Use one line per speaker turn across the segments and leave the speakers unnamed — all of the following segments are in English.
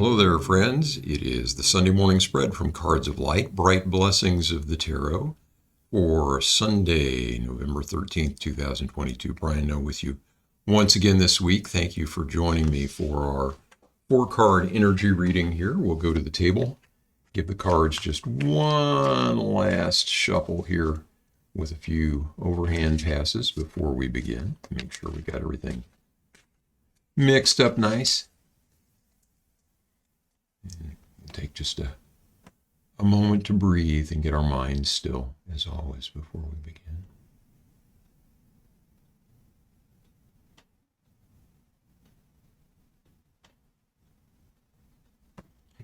Hello there, friends. It is the Sunday morning spread from Cards of Light, Bright Blessings of the Tarot, for Sunday, November 13th, 2022. Brian Noe with you once again this week. Thank you for joining me for our 4-card energy reading here. We'll go to the table, give the cards just one last shuffle here with a few overhand passes before we begin. Make sure we got everything mixed up nice. And take just a moment to breathe and get our minds still, as always, before we begin.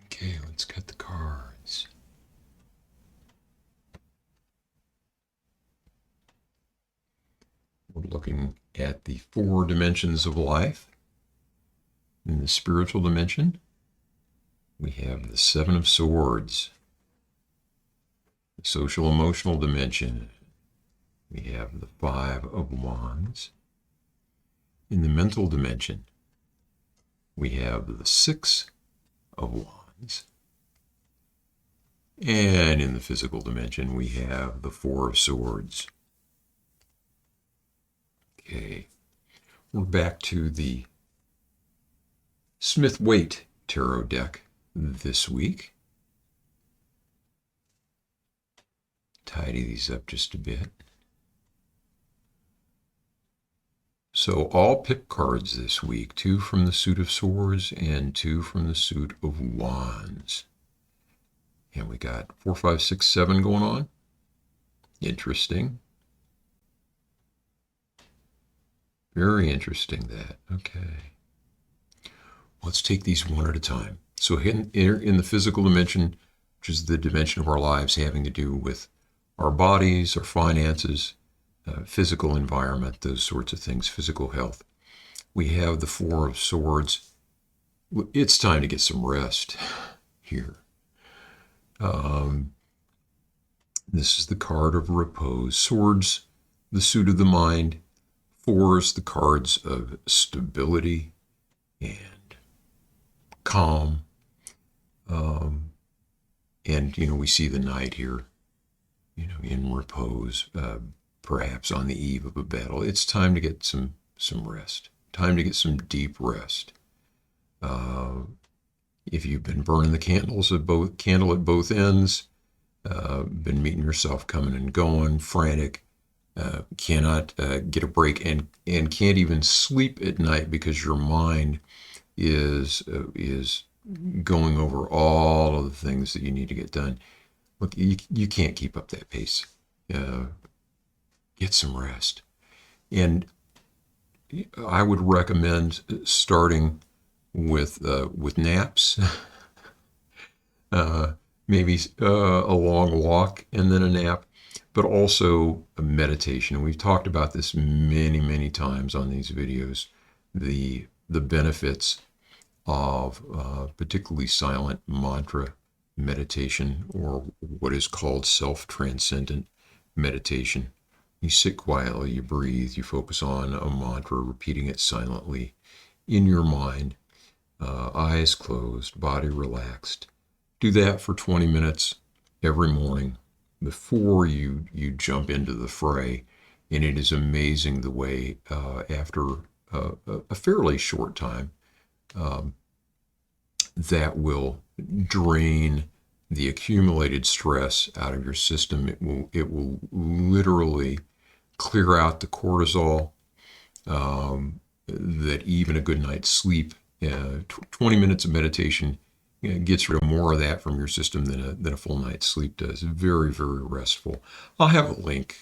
Okay, let's cut the cards. We're looking at the 4 dimensions of life. In the spiritual dimension, we have the 7 of Swords. The social emotional dimension, we have the 5 of Wands. In the mental dimension, we have the 6 of Wands. And in the physical dimension, we have the 4 of Swords. Okay, we're back to the Smith-Waite Tarot deck this week. Tidy these up just a bit. So all pip cards this week, 2 from the suit of Swords and 2 from the suit of Wands. And we got 4, 5, 6, 7 going on. Interesting. Very interesting that. Okay. Let's take these one at a time. So in the physical dimension, which is the dimension of our lives having to do with our bodies, our finances, physical environment, those sorts of things, physical health, we have the 4 of Swords. It's time to get some rest here. This is the card of repose. Swords, the suit of the mind. 4s, the cards of stability and calm. And, we see the Knight here, in repose, perhaps on the eve of a battle. It's time to get some rest, time to get some deep rest. If you've been burning the candle at both ends, been meeting yourself coming and going, frantic, cannot get a break and can't even sleep at night because your mind is going over all of the things that you need to get done. Look, you can't keep up that pace. Get some rest. And I would recommend starting with naps, maybe a long walk and then a nap, but also a meditation. And we've talked about this many, many times on these videos, the benefits of particularly silent mantra meditation, or what is called self-transcendent meditation. You sit quietly, you breathe, you focus on a mantra, repeating it silently in your mind, eyes closed, body relaxed. Do that for 20 minutes every morning before you jump into the fray. And it is amazing the way after a fairly short time, that will drain the accumulated stress out of your system. It will literally clear out the cortisol, that even a good night's sleep, 20 minutes of meditation gets rid of more of that from your system than a full night's sleep does. Very, very restful. I'll have a link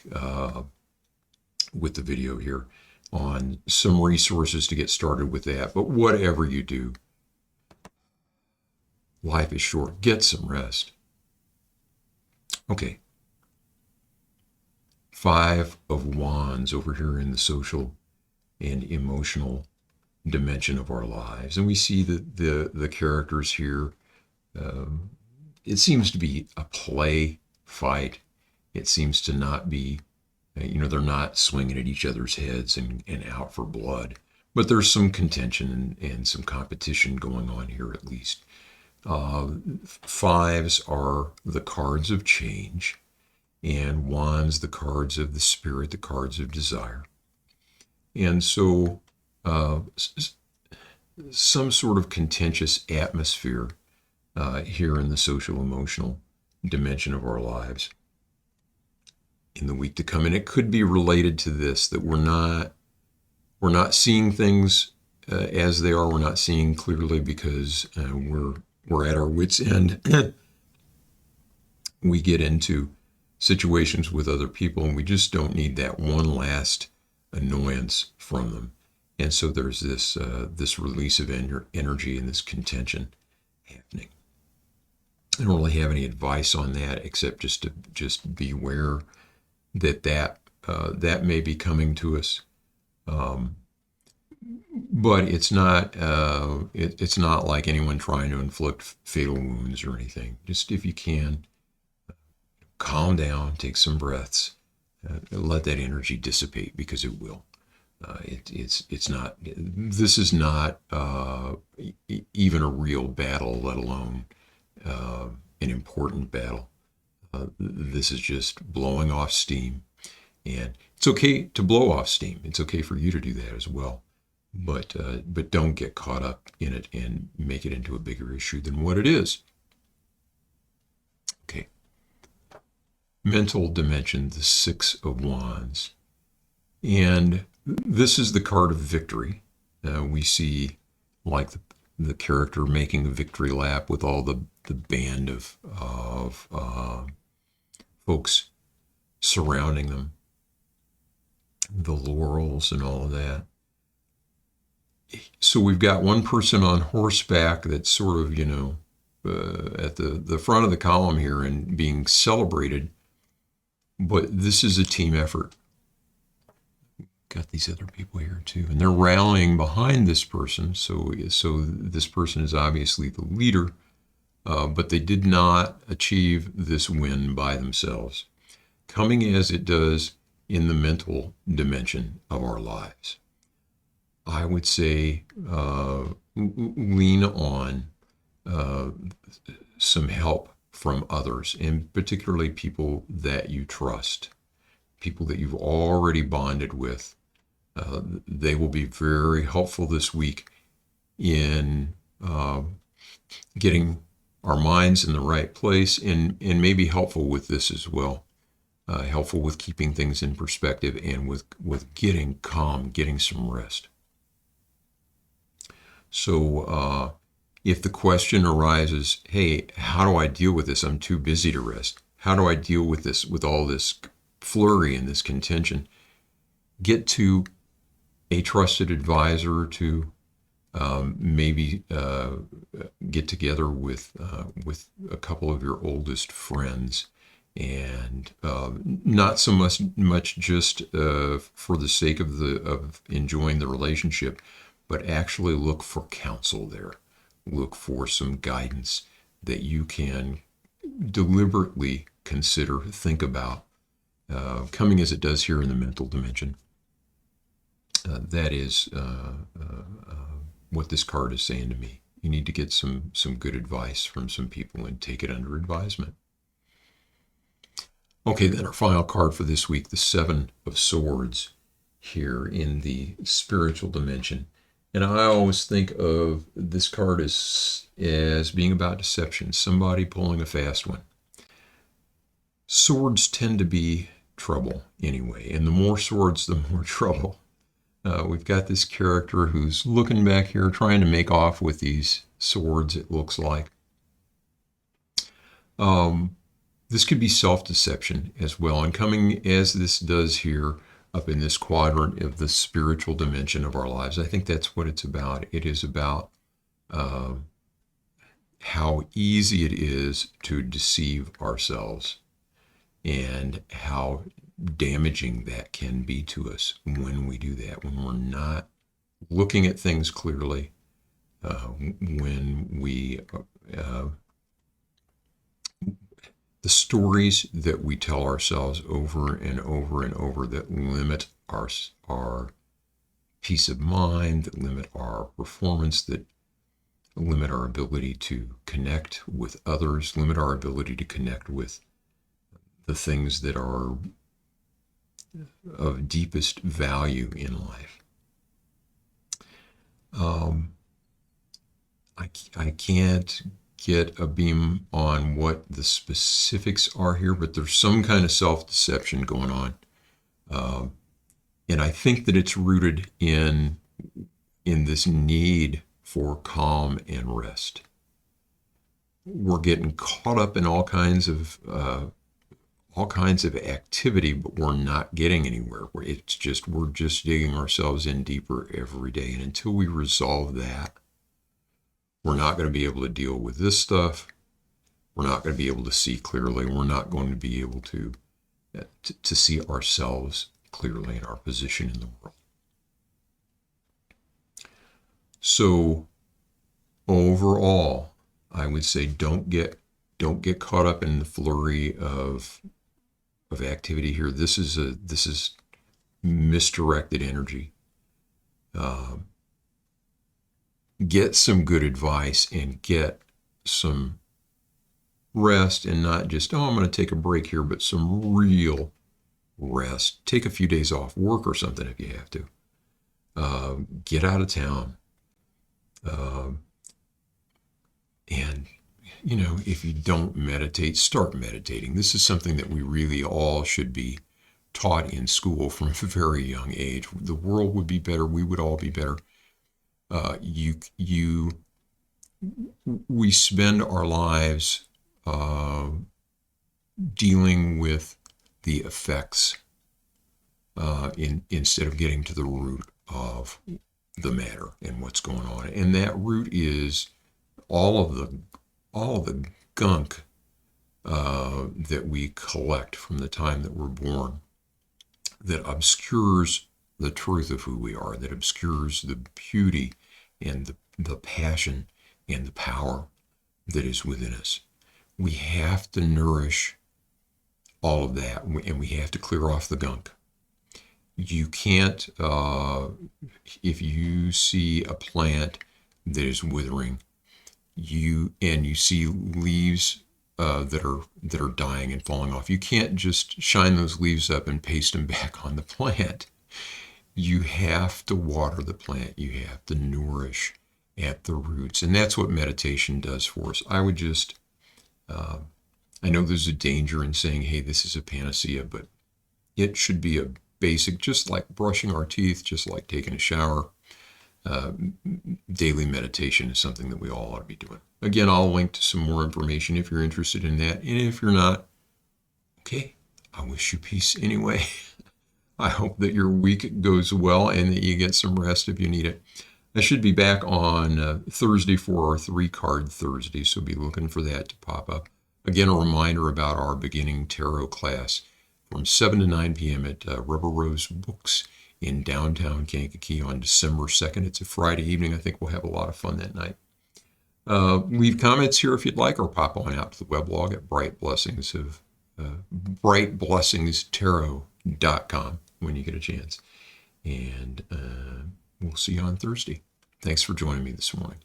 with the video here on some resources to get started with that. But whatever you do, life is short. Get some rest. Okay. 5 of Wands over here in the social and emotional dimension of our lives. And we see the characters here. It seems to be a play fight. It seems to not be, they're not swinging at each other's heads and out for blood. But there's some contention and some competition going on here at least. Fives are the cards of change, and wands the cards of the spirit, the cards of desire. And so some sort of contentious atmosphere here in the social emotional dimension of our lives in the week to come. And it could be related to this, that we're not seeing things as they are. We're not seeing clearly because we're at our wits' end. We get into situations with other people and we just don't need that one last annoyance from them. And so there's this release of energy and this contention happening. I don't really have any advice on that except just beware that may be coming to us. But it's not like anyone trying to inflict fatal wounds or anything. Just if you can, calm down, take some breaths, let that energy dissipate, because it will. It's not. This is not even a real battle, let alone an important battle. This is just blowing off steam, and it's okay to blow off steam. It's okay for you to do that as well, but don't get caught up in it and make it into a bigger issue than what it is. Okay. Mental dimension, the Six of Wands, and this is the card of victory. We see like the character making a victory lap with all the band of folks surrounding them, the laurels and all of that. So we've got one person on horseback that's sort of, at the front of the column here and being celebrated, but this is a team effort. Got these other people here too, and they're rallying behind this person. So this person is obviously the leader, but they did not achieve this win by themselves, coming as it does in the mental dimension of our lives. I would say lean on some help from others, and particularly people that you trust, people that you've already bonded with. They will be very helpful this week in getting our minds in the right place, and maybe helpful with this as well. Helpful with keeping things in perspective and with getting calm, getting some rest. So if the question arises, hey, how do I deal with this? I'm too busy to rest. How do I deal with this, with all this flurry and this contention? Get to a trusted advisor or two. Maybe get together with a couple of your oldest friends, and not so much just for the sake of enjoying the relationship, but actually look for counsel there. Look for some guidance that you can deliberately consider, think about, coming as it does here in the mental dimension. That is what this card is saying to me. You need to get some good advice from some people and take it under advisement. Okay, then our final card for this week, the Seven of Swords here in the spiritual dimension. And I always think of this card as being about deception, somebody pulling a fast one. Swords tend to be trouble anyway, and the more swords, the more trouble. We've got this character who's looking back here, trying to make off with these swords, it looks like. This could be self-deception as well, and coming as this does here up in this quadrant of the spiritual dimension of our lives. I think that's what it's about. It is about how easy it is to deceive ourselves and how damaging that can be to us when we do that, when we're not looking at things clearly, when we the stories that we tell ourselves over and over and over that limit our peace of mind, that limit our performance, that limit our ability to connect with others, limit our ability to connect with the things that are of deepest value in life. I can't get a beam on what the specifics are here, but there's some kind of self-deception going on. And I think that it's rooted in this need for calm and rest. We're getting caught up in all kinds of activity, but we're not getting anywhere. We're just digging ourselves in deeper every day. And until we resolve that, we're not going to be able to deal with this stuff. We're not going to be able to see clearly. We're not going to be able to see ourselves clearly in our position in the world. So overall, I would say don't get caught up in the flurry of activity here. This is misdirected energy. Get some good advice and get some rest, and not just, I'm going to take a break here, but some real rest. Take a few days off work or something if you have to. Get out of town. And, if you don't meditate, start meditating. This is something that we really all should be taught in school from a very young age. The world would be better. We would all be better. We spend our lives dealing with the effects instead of getting to the root of the matter and what's going on. And that root is all of the gunk that we collect from the time that we're born, that obscures the truth of who we are, that obscures the beauty and the passion and the power that is within us. We have to nourish all of that, and we have to clear off the gunk. You can't, if you see a plant that is withering, you see leaves that are dying and falling off, you can't just shine those leaves up and paste them back on the plant. You have to water the plant. You have to nourish at the roots. And that's what meditation does for us. I would just, I know there's a danger in saying, hey, this is a panacea, but it should be a basic, just like brushing our teeth, just like taking a shower. Daily meditation is something that we all ought to be doing. Again, I'll link to some more information if you're interested in that. And if you're not, okay, I wish you peace anyway. I hope that your week goes well and that you get some rest if you need it. I should be back on Thursday for our 3-card Thursday, so be looking for that to pop up. Again, a reminder about our beginning tarot class from 7 to 9 p.m. at Rubber Rose Books in downtown Kankakee on December 2nd. It's a Friday evening. I think we'll have a lot of fun that night. Leave comments here if you'd like, or pop on out to the weblog at brightblessingstarot.com when you get a chance. And we'll see you on Thursday. Thanks for joining me this morning.